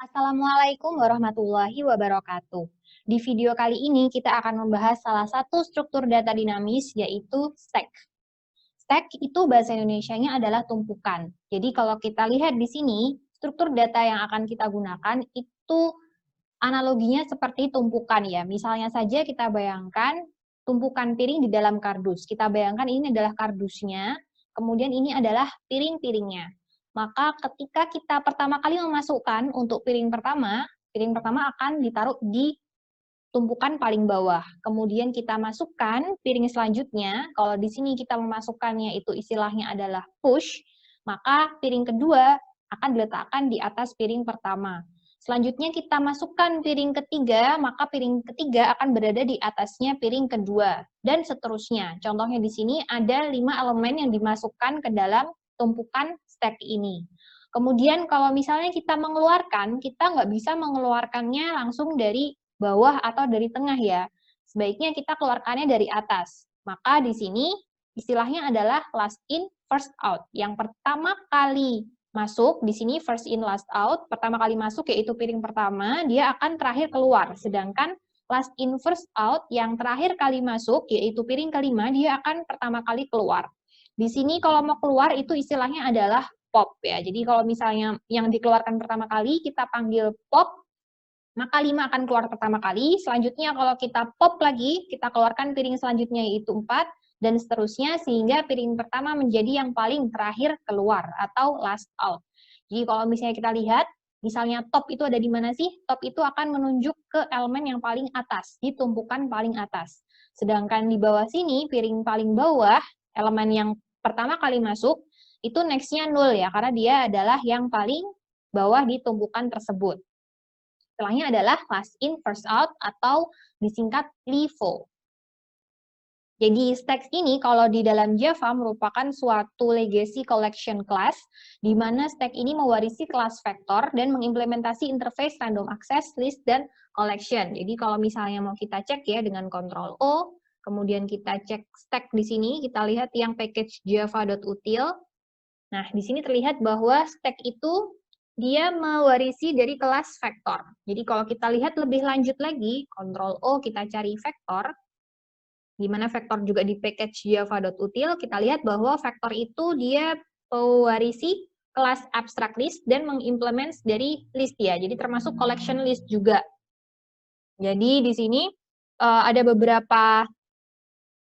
Assalamualaikum warahmatullahi wabarakatuh. Di video kali ini kita akan membahas salah satu struktur data dinamis yaitu stack. Stack itu bahasa Indonesianya adalah tumpukan. Jadi kalau kita lihat di sini, struktur data yang akan kita gunakan itu analoginya seperti tumpukan ya. Misalnya saja kita bayangkan tumpukan piring di dalam kardus. Kita bayangkan ini adalah kardusnya, kemudian ini adalah piring-piringnya. Maka ketika kita pertama kali memasukkan untuk piring pertama akan ditaruh di tumpukan paling bawah. Kemudian kita masukkan piring selanjutnya, kalau di sini kita memasukkannya itu istilahnya adalah push, maka piring kedua akan diletakkan di atas piring pertama. Selanjutnya kita masukkan piring ketiga, maka piring ketiga akan berada di atasnya piring kedua, dan seterusnya. Contohnya di sini ada 5 elemen yang dimasukkan ke dalam tumpukan stack ini. Kemudian kalau misalnya kita mengeluarkan, kita nggak bisa mengeluarkannya langsung dari bawah atau dari tengah ya. Sebaiknya kita keluarkannya dari atas. Maka di sini istilahnya adalah last in, first out. Yang pertama kali masuk, di sini first in, last out. Pertama kali masuk yaitu piring pertama, dia akan terakhir keluar. Sedangkan last in, first out, yang terakhir kali masuk yaitu piring kelima, dia akan pertama kali keluar. Di sini kalau mau keluar itu istilahnya adalah pop ya. Jadi kalau misalnya yang dikeluarkan pertama kali kita panggil pop, maka 5 akan keluar pertama kali. Selanjutnya kalau kita pop lagi, kita keluarkan piring selanjutnya yaitu 4, dan seterusnya sehingga piring pertama menjadi yang paling terakhir keluar atau last out. Jadi kalau misalnya kita lihat, misalnya top itu ada di mana sih? Top itu akan menunjuk ke elemen yang paling atas, di tumpukan paling atas. Sedangkan di bawah sini, piring paling bawah, elemen yang pertama kali masuk, itu next-nya 0 ya, karena dia adalah yang paling bawah di tumpukan tersebut. Setelahnya adalah last in, first out, atau disingkat LIFO. Jadi stack ini kalau di dalam Java merupakan suatu legacy collection class, di mana stack ini mewarisi kelas vektor dan mengimplementasi interface random access, list, dan collection. Jadi kalau misalnya mau kita cek ya dengan Ctrl O, kemudian kita cek stack di sini, kita lihat yang package java.util. Nah, di sini terlihat bahwa stack itu dia mewarisi dari kelas vektor. Jadi kalau kita lihat lebih lanjut lagi, Ctrl O kita cari vektor, di mana vektor juga di package java.util, kita lihat bahwa vektor itu dia mewarisi kelas abstract list dan mengimplement dari list ya. Jadi termasuk collection list juga. Jadi di sini ada beberapa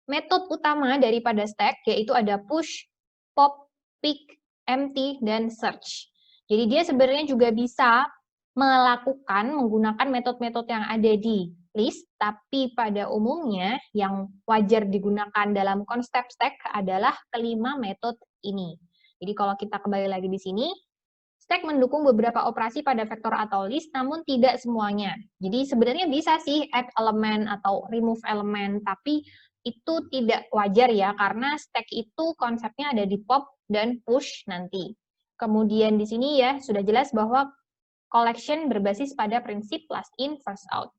metode utama daripada stack, yaitu ada push, pop, pick, empty, dan search. Jadi dia sebenarnya juga bisa menggunakan metode-metode yang ada di list, tapi pada umumnya yang wajar digunakan dalam konsep stack adalah kelima metode ini. Jadi kalau kita kembali lagi di sini, stack mendukung beberapa operasi pada vektor atau list, namun tidak semuanya. Jadi sebenarnya bisa sih add element atau remove element, tapi itu tidak wajar ya, karena stack itu konsepnya ada di pop dan push nanti. Kemudian di sini ya, sudah jelas bahwa collection berbasis pada prinsip last in, first out.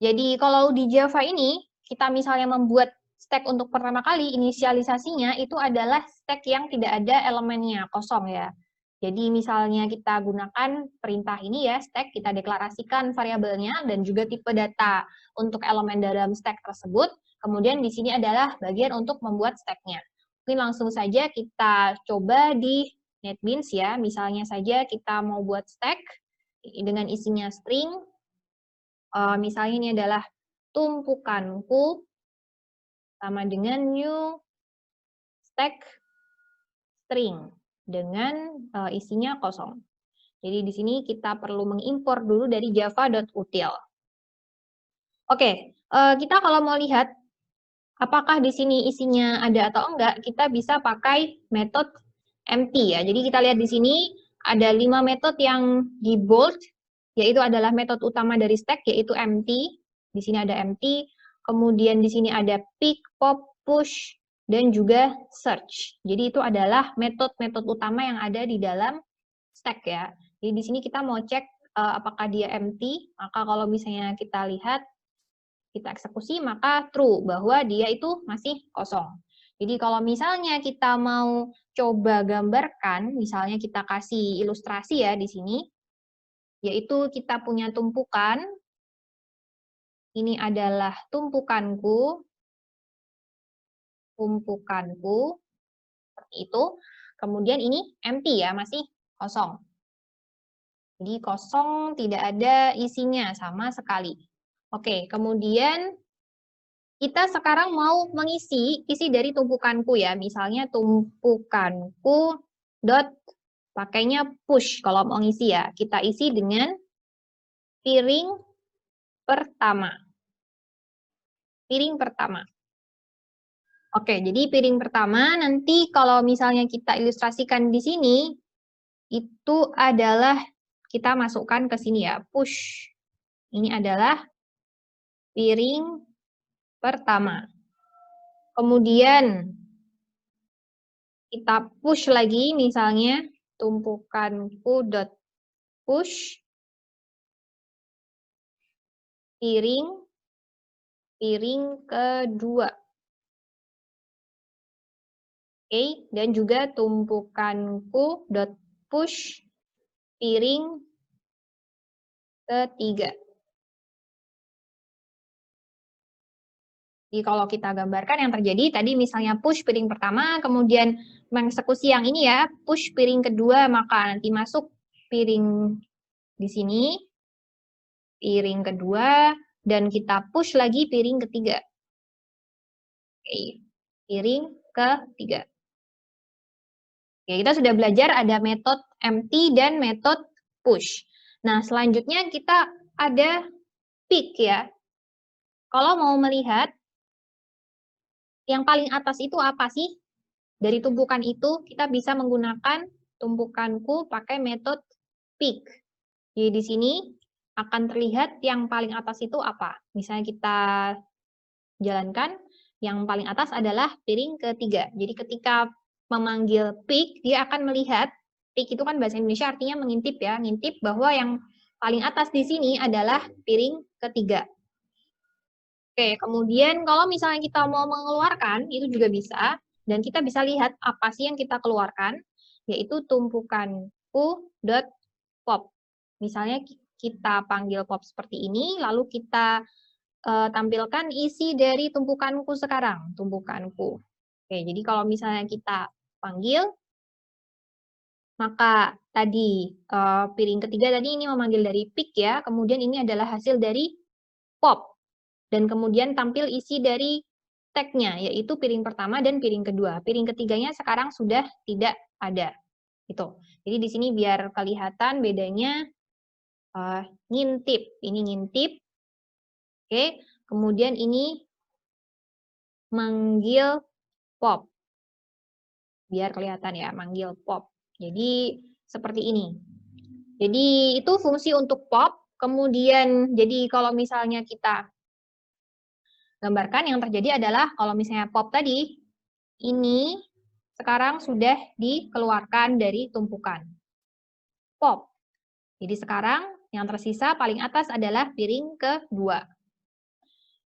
Jadi kalau di Java ini, kita misalnya membuat stack untuk pertama kali, inisialisasinya itu adalah stack yang tidak ada elemennya, kosong ya. Jadi misalnya kita gunakan perintah ini ya, stack, kita deklarasikan variabelnya dan juga tipe data untuk elemen dalam stack tersebut. Kemudian di sini adalah bagian untuk membuat stack-nya. Mungkin langsung saja kita coba di NetBeans ya, misalnya saja kita mau buat stack dengan isinya string, misalnya ini adalah tumpukanku sama dengan new stack string dengan isinya kosong. Jadi di sini kita perlu mengimpor dulu dari java.util. Oke, kita kalau mau lihat apakah di sini isinya ada atau enggak, kita bisa pakai metode empty ya. Jadi kita lihat di sini ada 5 metode yang di bold, yaitu adalah metode utama dari stack, yaitu empty. Di sini ada empty, kemudian di sini ada pick, pop, push, dan juga search. Jadi itu adalah metode-metode utama yang ada di dalam stack ya. Jadi di sini kita mau cek apakah dia empty, maka kalau misalnya kita lihat, kita eksekusi, maka true, bahwa dia itu masih kosong. Jadi kalau misalnya kita mau coba gambarkan, misalnya kita kasih ilustrasi ya di sini, yaitu kita punya tumpukan. Ini adalah tumpukanku, seperti itu. Kemudian ini empty ya, masih kosong. Jadi kosong, tidak ada isinya sama sekali. Oke, kemudian kita sekarang mau mengisi isi dari tumpukanku ya. Misalnya tumpukanku dot pakainya push kalau mau ngisi ya. Kita isi dengan piring pertama. Piring pertama. Oke, jadi piring pertama nanti kalau misalnya kita ilustrasikan di sini, itu adalah kita masukkan ke sini ya, push. Ini adalah piring pertama. Kemudian kita push lagi, misalnya tumpukanku dot push piring kedua. Oke, dan juga tumpukanku dot push piring ketiga. Jadi kalau kita gambarkan yang terjadi tadi misalnya push piring pertama, kemudian mengeksekusi yang ini ya, push piring kedua, maka nanti masuk piring di sini, piring kedua, dan kita push lagi piring ketiga. Oke, piring ketiga. Oke, kita sudah belajar ada metode empty dan metode push. Nah, selanjutnya kita ada pick ya. Kalau mau melihat yang paling atas itu apa sih? Dari tumpukan itu, kita bisa menggunakan tumpukanku pakai metode pick. Jadi di sini akan terlihat yang paling atas itu apa. Misalnya kita jalankan, yang paling atas adalah piring ketiga. Jadi ketika memanggil pick, dia akan melihat, pick itu kan bahasa Indonesia artinya mengintip ya, ngintip bahwa yang paling atas di sini adalah piring ketiga. Oke, kemudian kalau misalnya kita mau mengeluarkan, itu juga bisa. Dan kita bisa lihat apa sih yang kita keluarkan, yaitu tumpukanku.pop. Misalnya kita panggil pop seperti ini, lalu kita tampilkan isi dari tumpukanku sekarang, tumpukanku. Oke, jadi kalau misalnya kita panggil, maka tadi piring ketiga tadi ini memanggil dari pick ya, kemudian ini adalah hasil dari pop. Dan kemudian tampil isi dari tag-nya, yaitu piring pertama dan piring kedua. Piring ketiganya sekarang sudah tidak ada. Gitu. Jadi di sini biar kelihatan bedanya ngintip. Ini ngintip. Oke. Kemudian ini manggil pop. Biar kelihatan ya, manggil pop. Jadi seperti ini. Jadi itu fungsi untuk pop. Kemudian jadi kalau misalnya kita gambarkan yang terjadi adalah kalau misalnya pop tadi, ini sekarang sudah dikeluarkan dari tumpukan. Pop. Jadi sekarang yang tersisa paling atas adalah piring kedua.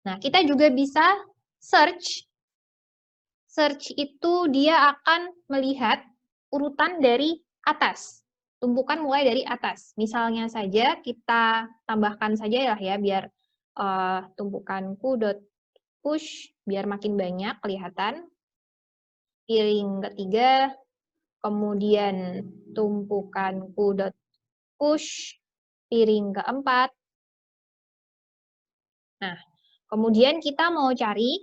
Nah, kita juga bisa search. Search itu dia akan melihat urutan dari atas. Tumpukan mulai dari atas. Misalnya saja kita tambahkan saja ya biar tumpukanku push biar makin banyak kelihatan. Piring ketiga, kemudian tumpukanku push piring keempat. Nah, kemudian kita mau cari,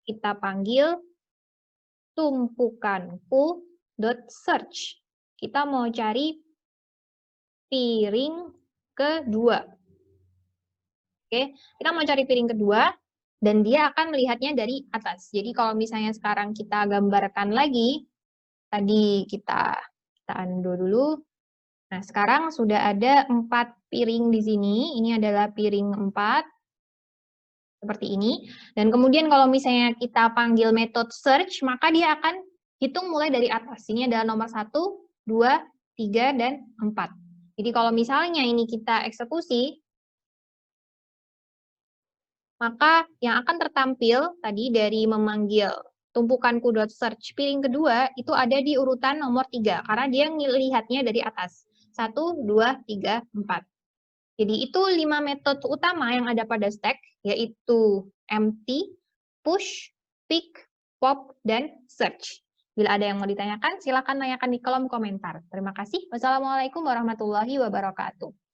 kita panggil tumpukanku search. Kita mau cari piring kedua. Oke, kita mau cari piring kedua, dan dia akan melihatnya dari atas. Jadi kalau misalnya sekarang kita gambarkan lagi, tadi kita undo dulu. Nah, sekarang sudah ada 4 piring di sini. Ini adalah piring 4. Seperti ini. Dan kemudian kalau misalnya kita panggil metode search, maka dia akan hitung mulai dari atas. Ini adalah nomor 1, 2, 3, dan 4. Jadi kalau misalnya ini kita eksekusi, maka yang akan tertampil tadi dari memanggil tumpukanku.search piring kedua itu ada di urutan nomor 3, karena dia melihatnya dari atas. 1, 2, 3, 4. Jadi itu 5 metode utama yang ada pada stack, yaitu empty, push, pick, pop, dan search. Bila ada yang mau ditanyakan, silakan tanyakan di kolom komentar. Terima kasih. Wassalamualaikum warahmatullahi wabarakatuh.